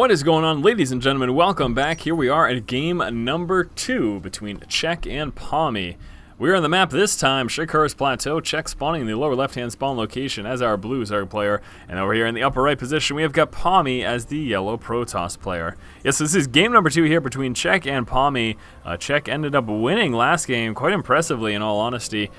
What is going on, ladies and gentlemen? Welcome back. Here we are at game number 2 between Czech and Pomi. We're on the map this time, Shikura's Plateau. Czech spawning in the lower left-hand spawn location as our blue Zerg player. And over here in the upper right position, we have got Pomi as the yellow Protoss player. Yes, this is game number 2 here between Czech and Pomi. Czech ended up winning last game quite impressively, in all honesty,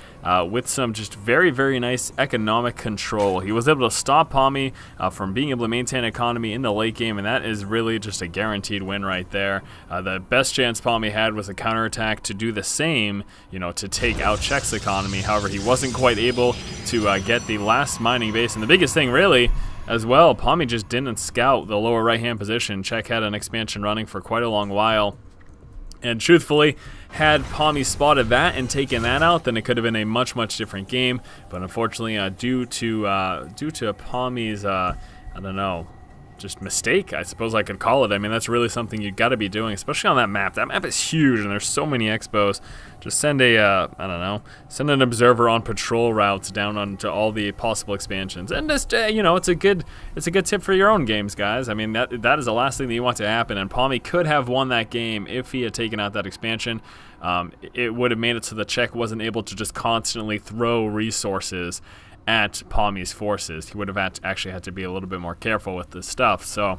with some just very, very nice economic control. He was able to stop Pomi from being able to maintain economy in the late game, and that is really just a guaranteed win right there. The best chance Pomi had was a counterattack to do the same, you know, to take out Czech's economy. However, he wasn't quite able to get the last mining base, and the biggest thing really as well, Pomi just didn't scout the lower right hand position. Czech had an expansion running for quite a long while, and truthfully, had Pomi spotted that and taken that out, then it could have been a much different game. But unfortunately, due to Pomi's I don't know, just mistake, I suppose I could call it. I mean, that's really something you got to be doing, especially on that map. That map is huge, and there's so many expos. Just send a, I don't know, send an observer on patrol routes down onto all the possible expansions, and just, you know, it's a good tip for your own games, guys. I mean, that is the last thing that you want to happen. And Pomi could have won that game if he had taken out that expansion. It would have made it so the Czech wasn't able to just constantly throw resources at Pomi's forces. He would have actually had to be a little bit more careful with this stuff. So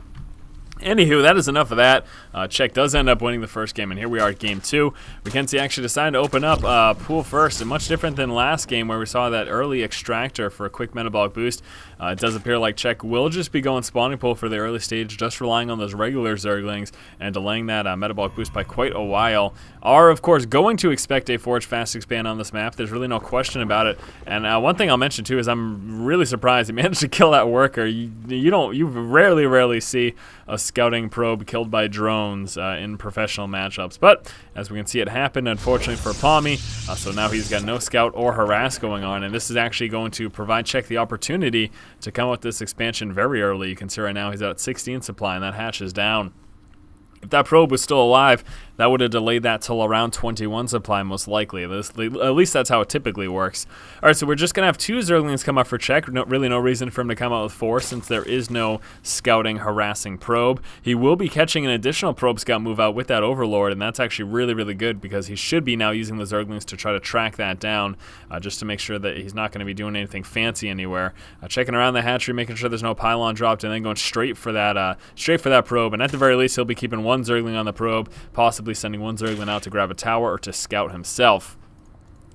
anywho, that is enough of that. Czech does end up winning the first game, and here we are at game 2. We can see actually decided to open up pool first, and much different than last game where we saw that early extractor for a quick metabolic boost. It does appear like Czech will just be going spawning pool for the early stage, just relying on those regular Zerglings and delaying that metabolic boost by quite a while. Are, of course, going to expect a Forge Fast expand on this map. There's really no question about it. And one thing I'll mention too is I'm really surprised he managed to kill that worker. You rarely see a scouting probe killed by drones in professional matchups, but as we can see, it happened, unfortunately for Pomi. So now he's got no scout or harass going on, and this is actually going to provide Czech the opportunity to come with this expansion very early. You can see right now he's at 16 supply, and that hatch is down. If that probe was still alive, that would have delayed that till around 21 supply, most likely. At least that's how it typically works. All right, so we're just going to have 2 Zerglings come up for Czech. Really no reason for him to come out with 4 since there is no scouting, harassing probe. He will be catching an additional probe scout move out with that Overlord, and that's actually really good because he should be now using the Zerglings to try to track that down, just to make sure that he's not going to be doing anything fancy anywhere. Checking around the hatchery, making sure there's no pylon dropped, and then going straight for that probe. And at the very least, he'll be keeping 1 Zergling on the probe, possibly sending 1 Zergling out to grab a tower or to scout himself.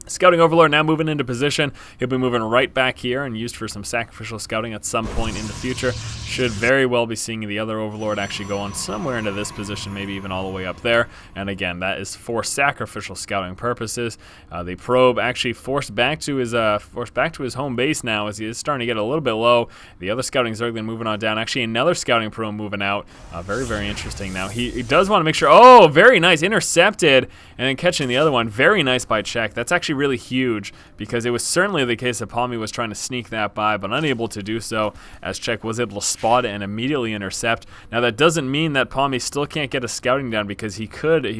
Scouting Overlord now moving into position. He'll be moving right back here and used for some sacrificial scouting at some point in the future. Should very well be seeing the other Overlord actually go on somewhere into this position, maybe even all the way up there. And again, that is for sacrificial scouting purposes. The probe actually forced back to his home base now, as he is starting to get a little bit low. The other scouting Zergling moving on down. Actually, another scouting probe moving out. Very interesting. Now he does want to make sure. Oh, very nice, intercepted, and then catching the other one. Very nice by Czech. That's actually really huge, because it was certainly the case that Pomi was trying to sneak that by, but unable to do so, as Czech was able to spot it and immediately intercept. Now that doesn't mean that Pomi still can't get a scouting down, because he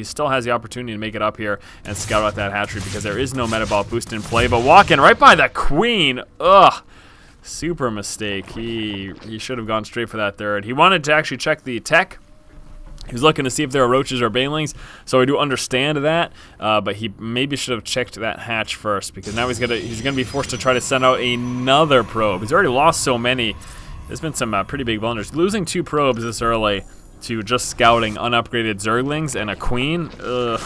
still has the opportunity to make it up here and scout out that hatchery, because there is no metabolic boost in play. But walking right by that queen, ugh, super mistake. He should have gone straight for that third. He wanted to actually check the tech. He's looking to see if there are roaches or banelings, so I do understand that, but he maybe should have checked that hatch first, because now he's gonna be forced to try to send out another probe. He's already lost so many. There's been some pretty big blunders. Losing 2 probes this early to just scouting unupgraded Zerglings and a queen, ugh,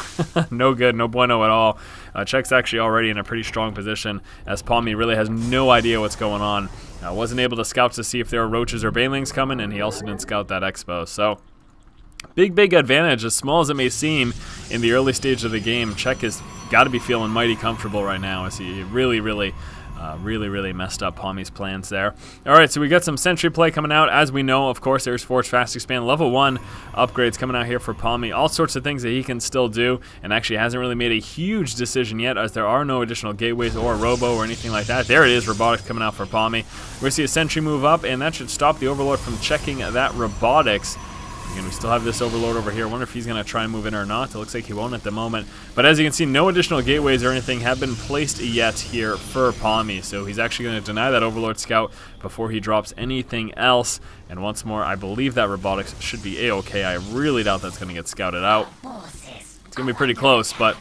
no good, no bueno at all. Czech's actually already in a pretty strong position, as Pomi really has no idea what's going on. Wasn't able to scout to see if there are roaches or banelings coming, and he also didn't scout that expo. So big advantage, as small as it may seem in the early stage of the game. Czech has got to be feeling mighty comfortable right now, as he really messed up Pomi's plans there. All right, so we got some sentry play coming out. As we know, of course, there's Forge Fast Expand level 1 upgrades coming out here for Pomi. All sorts of things that he can still do, and actually hasn't really made a huge decision yet, as there are no additional gateways or robo or anything like that. There it is, robotics coming out for Pomi. We're going to see a sentry move up, and that should stop the Overlord from checking that robotics. Again, we still have this Overlord over here. I wonder if he's going to try and move in or not. It looks like he won't at the moment. But as you can see, no additional gateways or anything have been placed yet here for Pomi. So he's actually going to deny that Overlord scout before he drops anything else. And once more, I believe that robotics should be A-okay. I really doubt that's going to get scouted out. It's going to be pretty close, but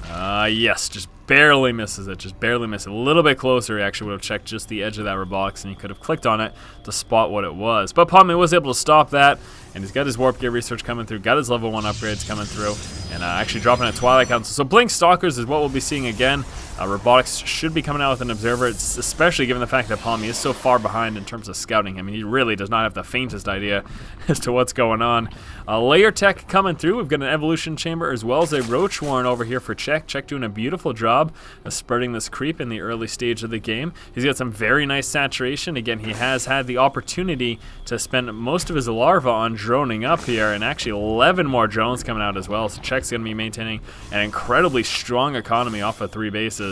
yes, just barely misses it. Just barely misses it. A little bit closer, he actually would have checked just the edge of that robotics, and he could have clicked on it to spot what it was. But Pomi was able to stop that, and he's got his warp gear research coming through, got his level 1 upgrades coming through, and actually dropping a Twilight Council. So Blink Stalkers is what we'll be seeing again. Robotics should be coming out with an observer, especially given the fact that Pomi is so far behind in terms of scouting. I mean, he really does not have the faintest idea as to what's going on. Layer tech coming through. We've got an evolution chamber as well as a roach warren over here for Czech. Czech doing a beautiful job of spreading this creep in the early stage of the game. He's got some very nice saturation. Again, he has had the opportunity to spend most of his larva on droning up here, and actually 11 more drones coming out as well. So Czech's going to be maintaining an incredibly strong economy off of 3 bases.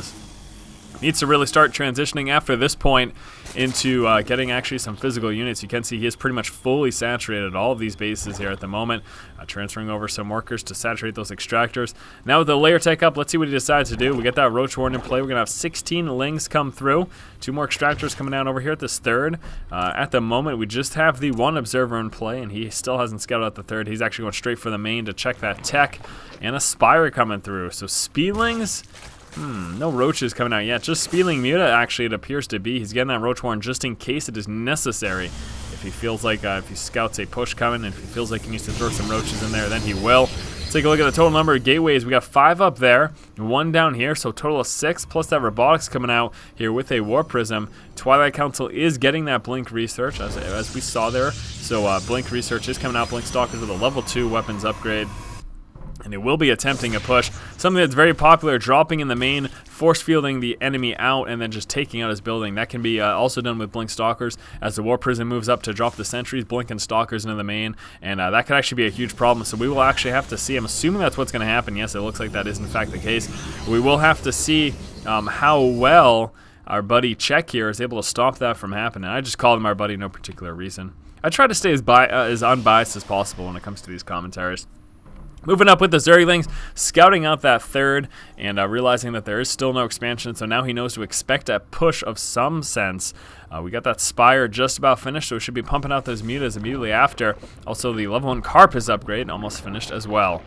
Needs to really start transitioning after this point into getting actually some physical units. You can see he is pretty much fully saturated all of these bases here at the moment. Transferring over some workers to saturate those extractors. Now with the layer tech up, let's see what he decides to do. We get that roach warren in play. We're going to have 16 lings come through. 2 more extractors coming down over here at this third. At the moment, we just have the 1 observer in play, and he still hasn't scouted out the third. He's actually going straight for the main to check that tech. And a spire coming through. So speedlings. No roaches coming out yet. Just Speedling Muta, actually, it appears to be. He's getting that roach warren just in case it is necessary. If he feels like, if he scouts a push coming, and if he feels like he needs to throw some roaches in there, then he will. Let's take a look at the total number of gateways. We got 5 up there, 1 down here, so a total of 6, plus that robotics coming out here with a Warp Prism. Twilight Council is getting that Blink research, as we saw there. So Blink research is coming out. Blink Stalkers with a level 2 weapons upgrade. And it will be attempting a push. Something that's very popular, dropping in the main, force fielding the enemy out, and then just taking out his building. That can be also done with Blink Stalkers as the Warp Prism moves up to drop the sentries, blinking Stalkers into the main. And that could actually be a huge problem. So we will actually have to see. I'm assuming that's what's going to happen. Yes, it looks like that is in fact the case. We will have to see how well our buddy Czech here is able to stop that from happening. I just called him our buddy, no particular reason. I try to stay as unbiased as possible when it comes to these commentaries. Moving up with the Zerglings, scouting out that third and realizing that there is still no expansion, so now he knows to expect a push of some sense. We got that Spire just about finished, so we should be pumping out those mutas immediately after. Also, the level 1 Carpus upgrade almost finished as well.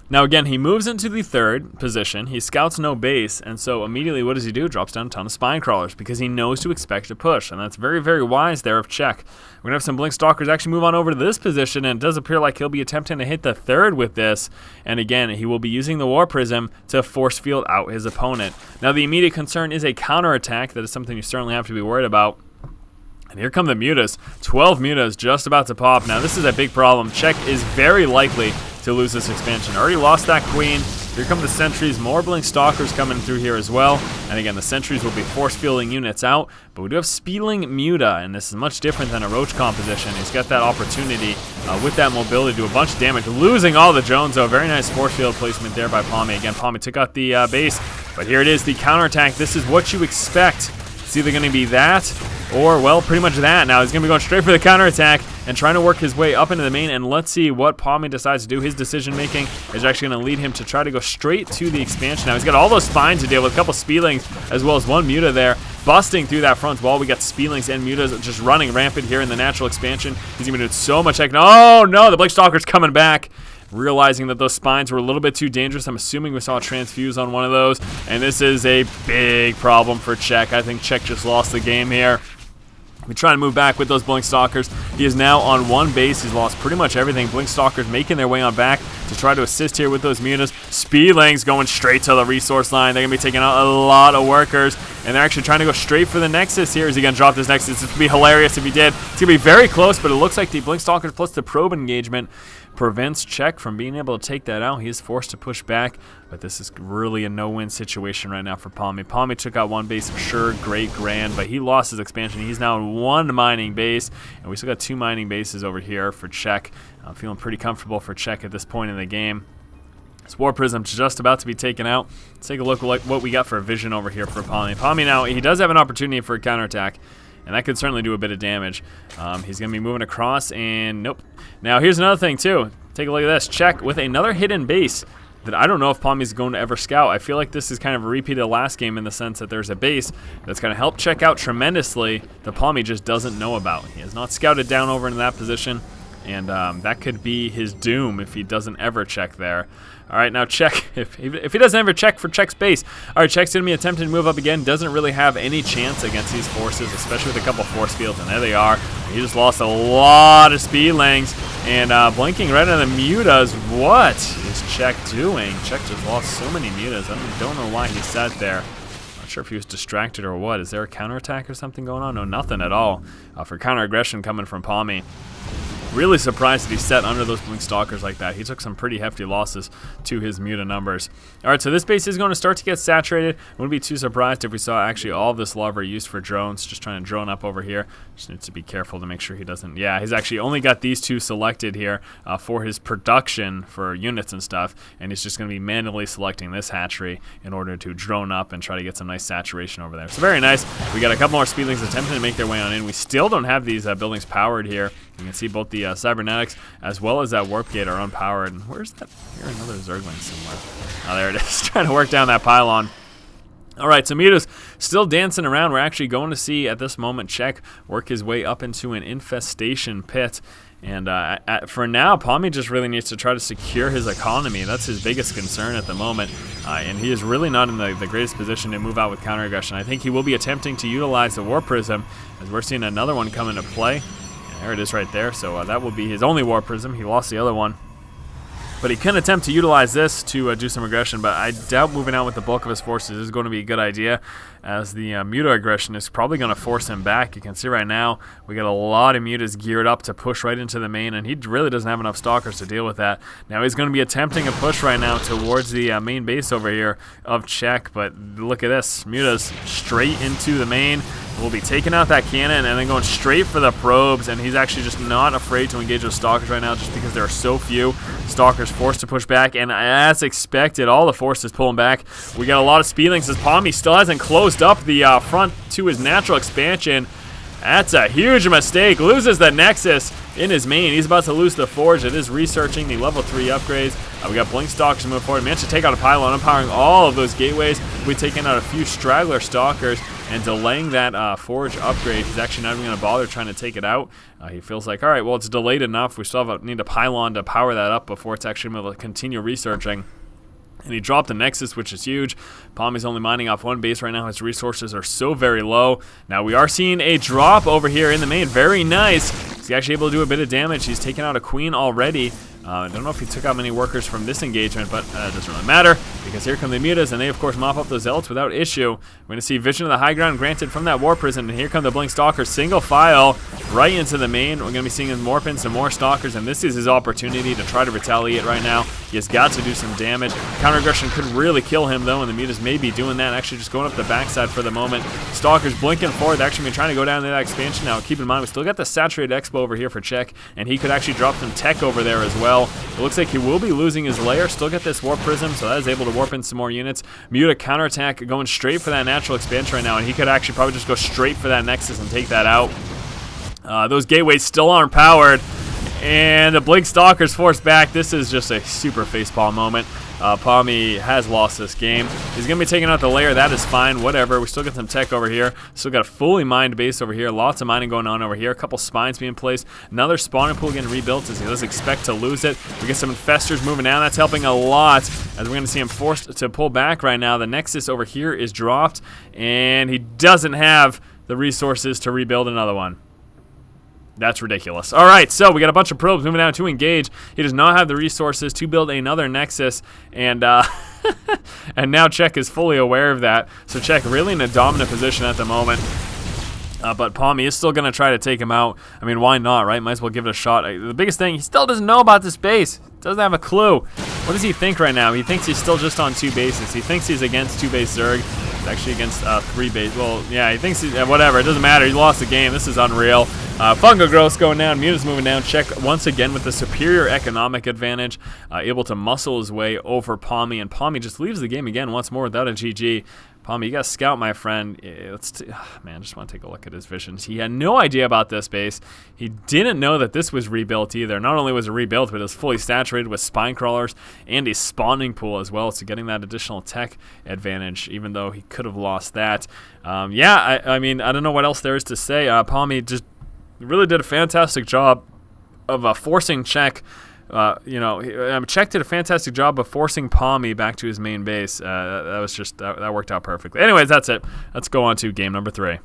Now again, he moves into the third position, he scouts no base, and so immediately what does he do? Drops down a ton of spine crawlers because he knows to expect a push, and that's very, very wise there of Czech. We're going to have some Blink Stalkers actually move on over to this position, and it does appear like he'll be attempting to hit the third with this, and again, he will be using the War Prism to force field out his opponent. Now the immediate concern is a counterattack. That is something you certainly have to be worried about. And here come the mutas. 12 mutas just about to pop. Now this is a big problem. Czech is very likely to lose this expansion. Already lost that queen. Here come the sentries. More Blink Stalkers coming through here as well. And again, the sentries will be force fielding units out. But we do have Speedling Muta, and this is much different than a roach composition. He's got that opportunity with that mobility to do a bunch of damage. Losing all the drones though. Very nice force field placement there by Pomi. Again, Pomi took out the base. But here it is, the counterattack. This is what you expect. It's either going to be that or, well, pretty much that. Now he's going to be going straight for the counterattack and trying to work his way up into the main, and let's see what Pomi decides to do. His decision-making is actually going to lead him to try to go straight to the expansion. Now he's got all those spines to deal with, a couple Speedlings as well as 1 Muta there, busting through that front wall. We got Speedlings and Mutas just running rampant here in the natural expansion. He's going to do so much heck. Oh no, the Blink Stalker's coming back. Realizing that those spines were a little bit too dangerous. I'm assuming we saw a transfuse on one of those, and this is a big problem for Czech. I think Czech just lost the game here. We try to move back with those Blink Stalkers. He is now on 1 base. He's lost pretty much everything. Blink Stalkers making their way on back to try to assist here with those mutas. Speedlings going straight to the resource line. They're going to be taking out a lot of workers, and they're actually trying to go straight for the Nexus here. Is he going to drop this Nexus? This would be hilarious if he did. It's going to be very close, but it looks like the Blink Stalkers plus the probe engagement prevents Czech from being able to take that out. He is forced to push back, but this is really a no-win situation right now for Pomi. Pomi took out 1 base for sure, great, grand, but he lost his expansion. He's now in 1 mining base, and we still got 2 mining bases over here for Czech. I'm feeling pretty comfortable for Czech at this point in the game. This War Prism just about to be taken out. Let's take a look at what we got for a vision over here for Pomi. Pomi now, he does have an opportunity for a counterattack. and that could certainly do a bit of damage. He's going to be moving across, and nope. Now, here's another thing, too. Take a look at this. Czech with another hidden base that I don't know if Pomi's going to ever scout. I feel like this is kind of a repeat of the last game in the sense that there's a base that's going to help Czech out tremendously that Pomi just doesn't know about. He has not scouted down over into that position, and that could be his doom if he doesn't ever check there. All right, now Czech, if he doesn't ever check for Czech's base. All right, Czech's going to be attempting to move up again. Doesn't really have any chance against these forces, especially with a couple force fields, and there they are. He just lost a lot of speedlings, and blinking right on the mutas. What is Czech doing? Czech just lost so many mutas. I don't know why he sat there. Not sure if he was distracted or what. Is there a counterattack or something going on? No, nothing at all for counter-aggression coming from Pomi. Really surprised that he set under those blink stalkers like that. He took some pretty hefty losses to his muta numbers. All right, so this base is going to start to get saturated. Wouldn't be too surprised if we saw actually all of this larva used for drones. Just trying to drone up over here. Just needs to be careful to make sure he doesn't. Yeah, he's actually only got these two selected here for his production for units and stuff, and he's just going to be manually selecting this hatchery in order to drone up and try to get some nice saturation over there. So very nice. We got a couple more speedlings attempting to make their way on in. We still don't have these buildings powered here. You can see both the cybernetics as well as that warp gate are unpowered. And where's that? Here, another Zergling somewhere. Oh, there it is. Trying to work down that pylon. All right, so Muta's still dancing around. We're actually going to see at this moment Czech work his way up into an infestation pit. And for now, Pomi just really needs to try to secure his economy. That's his biggest concern at the moment. And he is really not in the greatest position to move out with counter-aggression. I think he will be attempting to utilize the War Prism, as we're seeing another one come into play. There it is right there. So that will be his only War Prism. He lost the other one. But he can attempt to utilize this to do some aggression, but I doubt moving out with the bulk of his forces is going to be a good idea, as the muta aggression is probably going to force him back. You can see right now we got a lot of mutas geared up to push right into the main, and he really doesn't have enough stalkers to deal with that. Now he's going to be attempting a push right now towards the main base over here of Czech, but look at this. Mutas straight into the main. We'll be taking out that cannon and then going straight for the probes, and he's actually just not afraid to engage with stalkers right now just because there are so few. Stalkers forced to push back, and as expected, all the forces pulling back. We got a lot of speedlings as Pomi still hasn't closed up the front to his natural expansion. That's a huge mistake. Loses the Nexus in his main. He's about to lose the Forge. It is researching the level 3 upgrades. We got Blink Stalkers to move forward. Managed to take out a pylon, empowering all of those gateways. We've taken out a few straggler stalkers and delaying that Forge upgrade. He's actually not even going to bother trying to take it out. He feels like, all right, well, it's delayed enough. We still need a pylon to power that up before it's actually able to continue researching. And he dropped the Nexus, which is huge. Pomi's only mining off one base right now. His resources are so very low. Now we are seeing a drop over here in the main. Very nice. He's actually able to do a bit of damage. He's taken out a queen already. I don't know if he took out many workers from this engagement, but it doesn't really matter because here come the mutas, and they, of course, mop up those zealots without issue. We're going to see Vision of the High Ground granted from that War Prison, and here come the Blink Stalkers, single file right into the main. We're going to be seeing him morph in some more Stalkers, and this is his opportunity to try to retaliate right now. He has got to do some damage. Counter-aggression could really kill him, though, and the mutas may be doing that, actually just going up the backside for the moment. Stalkers blinking forward. They're actually been trying to go down to that expansion now. Keep in mind, we still got the Saturated Expo over here for Czech, and he could actually drop some tech over there as well. It looks like he will be losing his lair. Still got this Warp Prism, so that is able to warp in some more units. Muta counterattack going straight for that natural expansion right now, and he could actually probably just go straight for that Nexus and take that out. Those gateways still aren't powered, and the Blink Stalkers forced back. This is just a super facepalm moment. Pomi has lost this game. He's going to be taking out the layer. That is fine. Whatever. We still got some tech over here. Still got a fully mined base over here. Lots of mining going on over here. A couple spines being placed. Another spawning pool getting rebuilt as he does expect to lose it. We get some infestors moving down. That's helping a lot as we're going to see him forced to pull back right now. The Nexus over here is dropped, and he doesn't have the resources to rebuild another one. That's ridiculous. All right, so we got a bunch of probes moving down to engage. He does not have the resources to build another Nexus, and and now Czech is fully aware of that. So Czech really in a dominant position at the moment. But Pomi is still going to try to take him out. I mean, why not, right? Might as well give it a shot. The biggest thing, he still doesn't know about this base. Doesn't have a clue. What does he think right now? He thinks he's still just on 2 bases. He thinks he's against 2-base Zerg. He's actually against 3 base. Well, yeah, he thinks he's, whatever. It doesn't matter. He lost the game. This is unreal. Fungal Growth's going down. Muta's moving down. Czech once again with the superior economic advantage, able to muscle his way over Pomi, and Pomi just leaves the game again once more without a GG. Pomi, you got to scout, my friend. Man, I just want to take a look at his visions. He had no idea about this base. He didn't know that this was rebuilt either. Not only was it rebuilt, but it was fully saturated with spine crawlers and a spawning pool as well. So getting that additional tech advantage, even though he could have lost that. I mean, I don't know what else there is to say. Pomi just really did a fantastic job of forcing Czech. Czech did a fantastic job of forcing Pomi back to his main base. That worked out perfectly. Anyways, that's it. Let's go on to game number 3.